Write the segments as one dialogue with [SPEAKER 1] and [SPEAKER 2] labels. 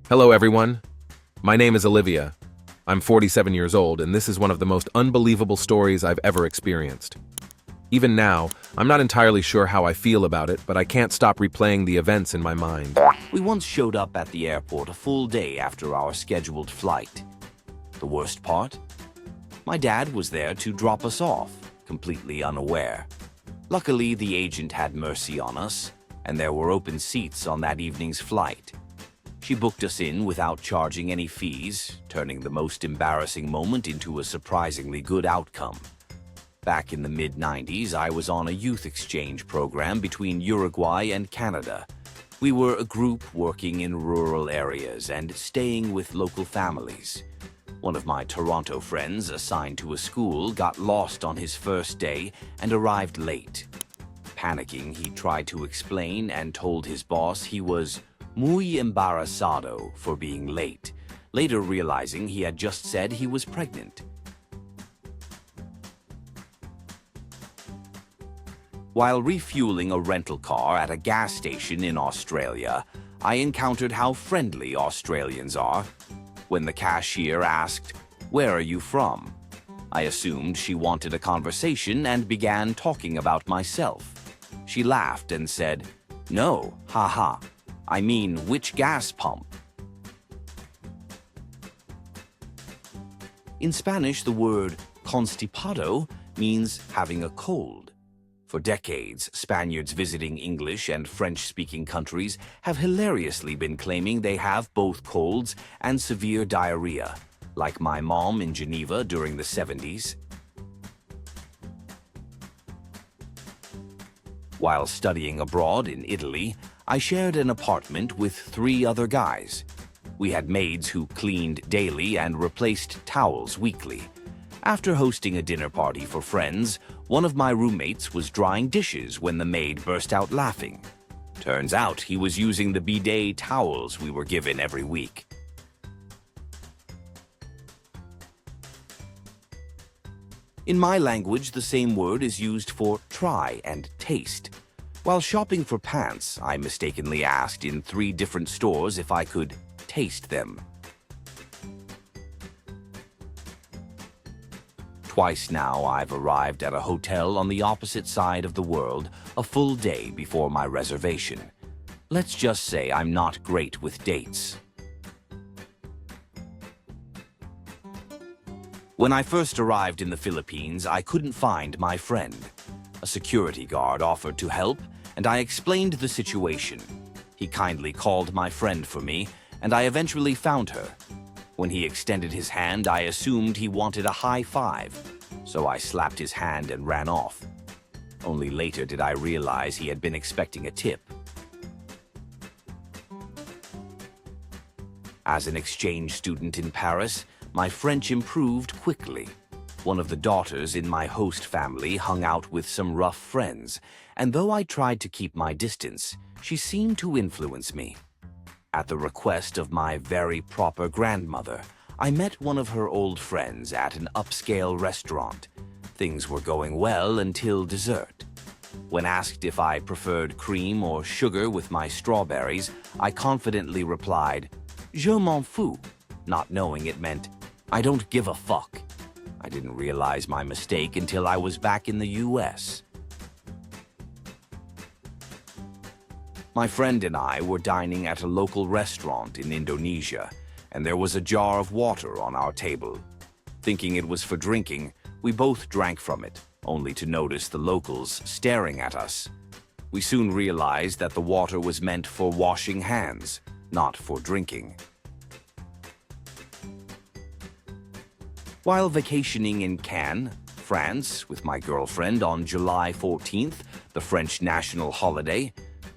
[SPEAKER 1] Hello, everyone. My name is Olivia. I'm 47 years old, and this is one of the most unbelievable stories I've ever experienced. Even now, I'm not entirely sure how I feel about it, but I can't stop replaying the events in my mind.
[SPEAKER 2] We once showed up at the airport a full day after our scheduled flight. The worst part? My dad was there to drop us off, completely unaware. Luckily, the agent had mercy on us, and there were open seats on that evening's flight. She booked us in without charging any fees, turning the most embarrassing moment into a surprisingly good outcome. Back in the mid-90s, I was on a youth exchange program between Uruguay and Canada. We were a group working in rural areas and staying with local families. One of my Toronto friends assigned to a school got lost on his first day and arrived late. Panicking, he tried to explain and told his boss he was muy embarazado for being late, later realizing he had just said he was pregnant. While refueling a rental car at a gas station in Australia, I encountered how friendly Australians are. When the cashier asked, "Where are you from?" I assumed she wanted a conversation and began talking about myself. She laughed and said, "No, haha. I mean, which gas pump?" In Spanish, the word constipado means having a cold. For decades, Spaniards visiting English and French-speaking countries have hilariously been claiming they have both colds and severe diarrhea, like my mom in Geneva during the 70s. While studying abroad in Italy, I shared an apartment with 3 other guys. We had maids who cleaned daily and replaced towels weekly. After hosting a dinner party for friends, one of my roommates was drying dishes when the maid burst out laughing. Turns out he was using the bidet towels we were given every week. In my language, the same word is used for try and taste. While shopping for pants, I mistakenly asked in 3 different stores if I could taste them. Twice now, I've arrived at a hotel on the opposite side of the world a full day before my reservation. Let's just say I'm not great with dates. When I first arrived in the Philippines, I couldn't find my friend. A security guard offered to help, and I explained the situation. He kindly called my friend for me, and I eventually found her. When he extended his hand, I assumed he wanted a high five, so I slapped his hand and ran off. Only later did I realize he had been expecting a tip. As an exchange student in Paris, my French improved quickly. One of the daughters in my host family hung out with some rough friends, and though I tried to keep my distance, she seemed to influence me. At the request of my very proper grandmother, I met one of her old friends at an upscale restaurant. Things were going well until dessert. When asked if I preferred cream or sugar with my strawberries, I confidently replied, "Je m'en fous," not knowing it meant, "I don't give a fuck." I didn't realize my mistake until I was back in the US. My friend and I were dining at a local restaurant in Indonesia, and there was a jar of water on our table. Thinking it was for drinking, we both drank from it, only to notice the locals staring at us. We soon realized that the water was meant for washing hands, not for drinking. While vacationing in Cannes, France, with my girlfriend on July 14th, the French national holiday,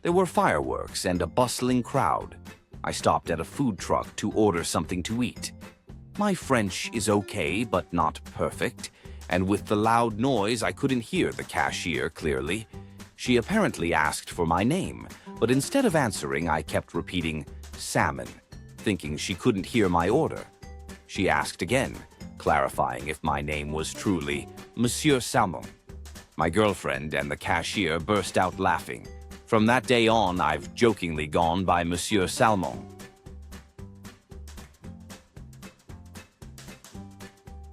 [SPEAKER 2] there were fireworks and a bustling crowd. I stopped at a food truck to order something to eat. My French is okay, but not perfect, and with the loud noise, I couldn't hear the cashier clearly. She apparently asked for my name, but instead of answering, I kept repeating, "salmon," thinking she couldn't hear my order. She asked again, clarifying if my name was truly Monsieur Salmon. My girlfriend and the cashier burst out laughing. From that day on, I've jokingly gone by Monsieur Salmon.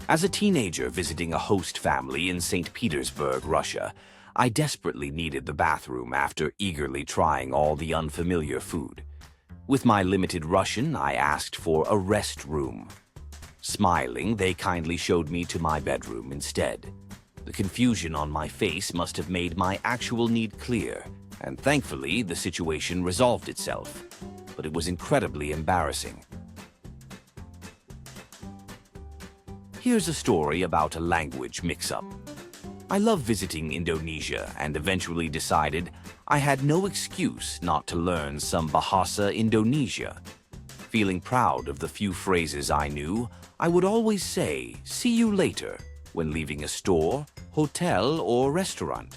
[SPEAKER 2] As a teenager visiting a host family in St. Petersburg, Russia, I desperately needed the bathroom after eagerly trying all the unfamiliar food. With my limited Russian, I asked for a rest room. Smiling, they kindly showed me to my bedroom instead. The confusion on my face must have made my actual need clear, and thankfully the situation resolved itself. But it was incredibly embarrassing. Here's a story about a language mix-up. I love visiting Indonesia and eventually decided I had no excuse not to learn some Bahasa Indonesia. Feeling proud of the few phrases I knew, I would always say, "See you later," when leaving a store, hotel, or restaurant.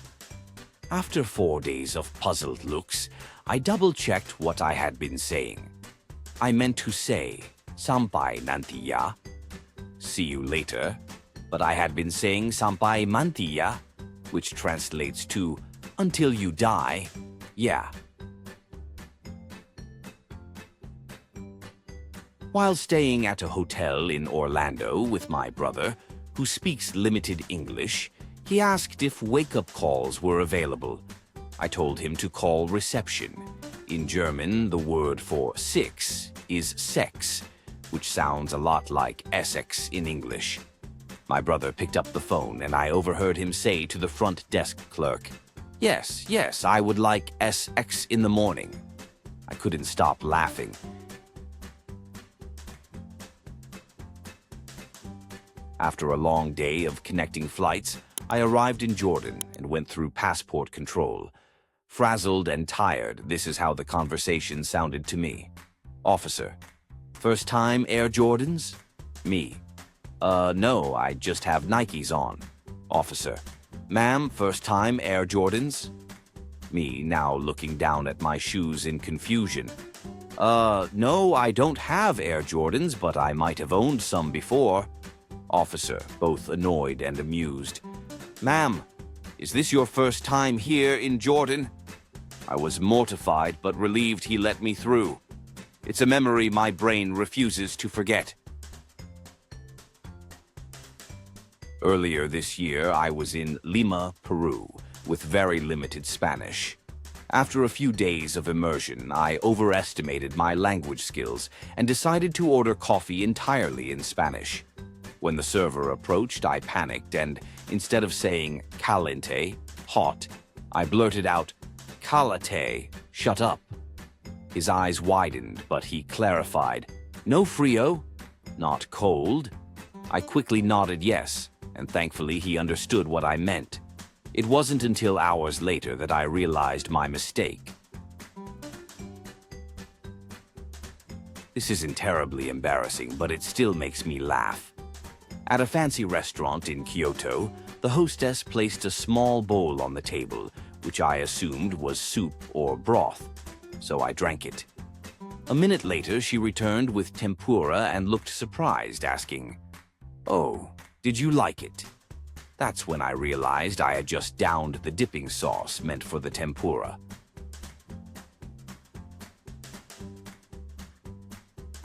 [SPEAKER 2] After 4 days of puzzled looks, I double-checked what I had been saying. I meant to say, "Sampai nanti ya," see you later, but I had been saying "Sampai manti ya," which translates to "until you die, yeah." While staying at a hotel in Orlando with my brother, who speaks limited English, he asked if wake-up calls were available. I told him to call reception. In German, the word for six is sex, which sounds a lot like Essex in English. My brother picked up the phone and I overheard him say to the front desk clerk, Yes, I would like SX in the morning." I couldn't stop laughing. After a long day of connecting flights, I arrived in Jordan and went through passport control. Frazzled and tired, this is how the conversation sounded to me. "Officer, first time Air Jordans?" Me, no, I just have Nikes on." Officer, "Ma'am, first time Air Jordans?" Me, now looking down at my shoes in confusion. No, I don't have Air Jordans, but I might have owned some before." Officer, both annoyed and amused. "Ma'am, is this your first time here in Jordan?" I was mortified but relieved he let me through. It's a memory my brain refuses to forget. Earlier this year, I was in Lima, Peru, with very limited Spanish. After a few days of immersion, I overestimated my language skills and decided to order coffee entirely in Spanish. When the server approached, I panicked and, instead of saying caliente, hot, I blurted out, "Calate, shut up." His eyes widened, but he clarified, "No frio, not cold." I quickly nodded yes, and thankfully he understood what I meant. It wasn't until hours later that I realized my mistake. This isn't terribly embarrassing, but it still makes me laugh. At a fancy restaurant in Kyoto, the hostess placed a small bowl on the table, which I assumed was soup or broth, so I drank it. A minute later, she returned with tempura and looked surprised, asking, "Oh, did you like it?" That's when I realized I had just downed the dipping sauce meant for the tempura.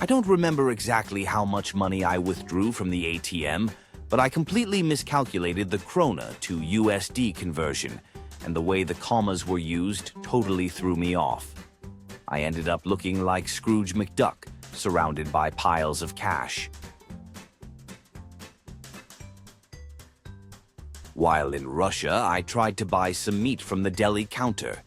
[SPEAKER 2] I don't remember exactly how much money I withdrew from the ATM, but I completely miscalculated the krona to USD conversion, and the way the commas were used totally threw me off. I ended up looking like Scrooge McDuck, surrounded by piles of cash. While in Russia, I tried to buy some meat from the deli counter.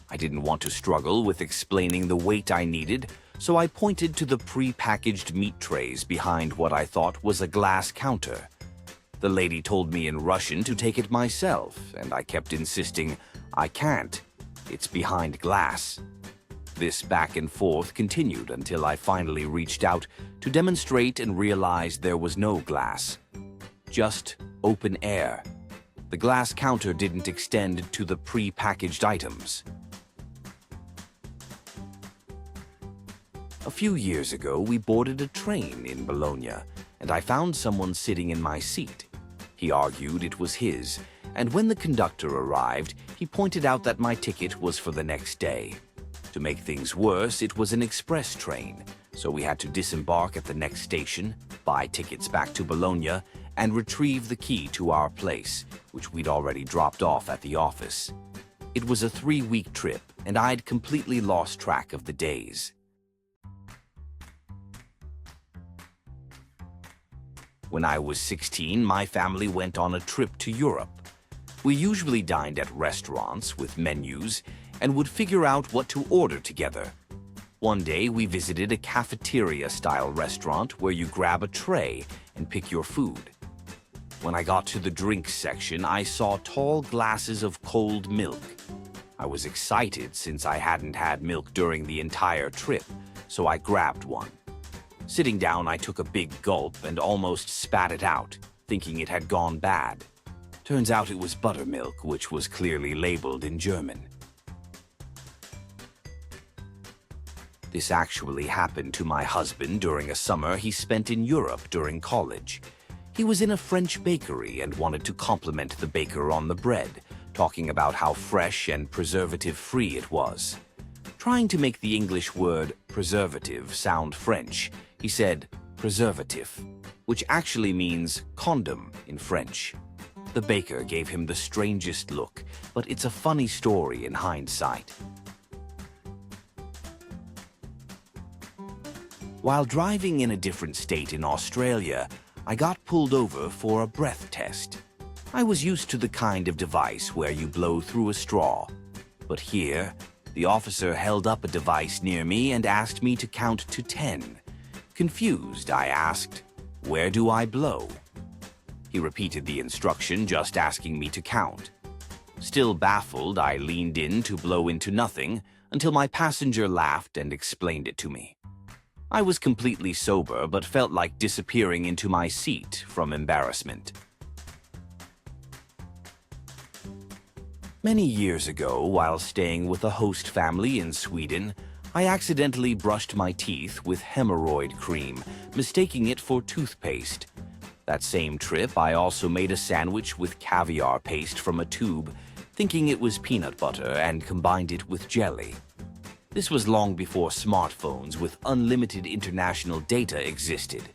[SPEAKER 2] I didn't want to struggle with explaining the weight I needed, so I pointed to the pre-packaged meat trays behind what I thought was a glass counter. The lady told me in Russian to take it myself, and I kept insisting, "I can't. It's behind glass." This back and forth continued until I finally reached out to demonstrate and realized there was no glass. Just open air. The glass counter didn't extend to the pre-packaged items. A few years ago, we boarded a train in Bologna, and I found someone sitting in my seat. He argued it was his, and when the conductor arrived, He pointed out that my ticket was for the next day. To make things worse, it was an express train, so we had to disembark at the next station, buy tickets back to Bologna, and retrieve the key to our place, which we'd already dropped off at the office. It was a 3-week trip, and I'd completely lost track of the days. When I was 16, my family went on a trip to Europe. We usually dined at restaurants with menus and would figure out what to order together. One day, we visited a cafeteria-style restaurant where you grab a tray and pick your food. When I got to the drinks section, I saw tall glasses of cold milk. I was excited since I hadn't had milk during the entire trip, so I grabbed one. Sitting down, I took a big gulp and almost spat it out, thinking it had gone bad. Turns out it was buttermilk, which was clearly labeled in German. This actually happened to my husband during a summer he spent in Europe during college. He was in a French bakery and wanted to compliment the baker on the bread, talking about how fresh and preservative-free it was. Trying to make the English word preservative sound French, he said preservatif, which actually means condom in French. The baker gave him the strangest look, but it's a funny story in hindsight. While driving in a different state in Australia, I got pulled over for a breath test. I was used to the kind of device where you blow through a straw. But here, the officer held up a device near me and asked me to count to 10. Confused, I asked, "Where do I blow?" He repeated the instruction, just asking me to count. Still baffled, I leaned in to blow into nothing until my passenger laughed and explained it to me. I was completely sober but felt like disappearing into my seat from embarrassment. Many years ago, while staying with a host family in Sweden, I accidentally brushed my teeth with hemorrhoid cream, mistaking it for toothpaste. That same trip, I also made a sandwich with caviar paste from a tube, thinking it was peanut butter, and combined it with jelly. This was long before smartphones with unlimited international data existed.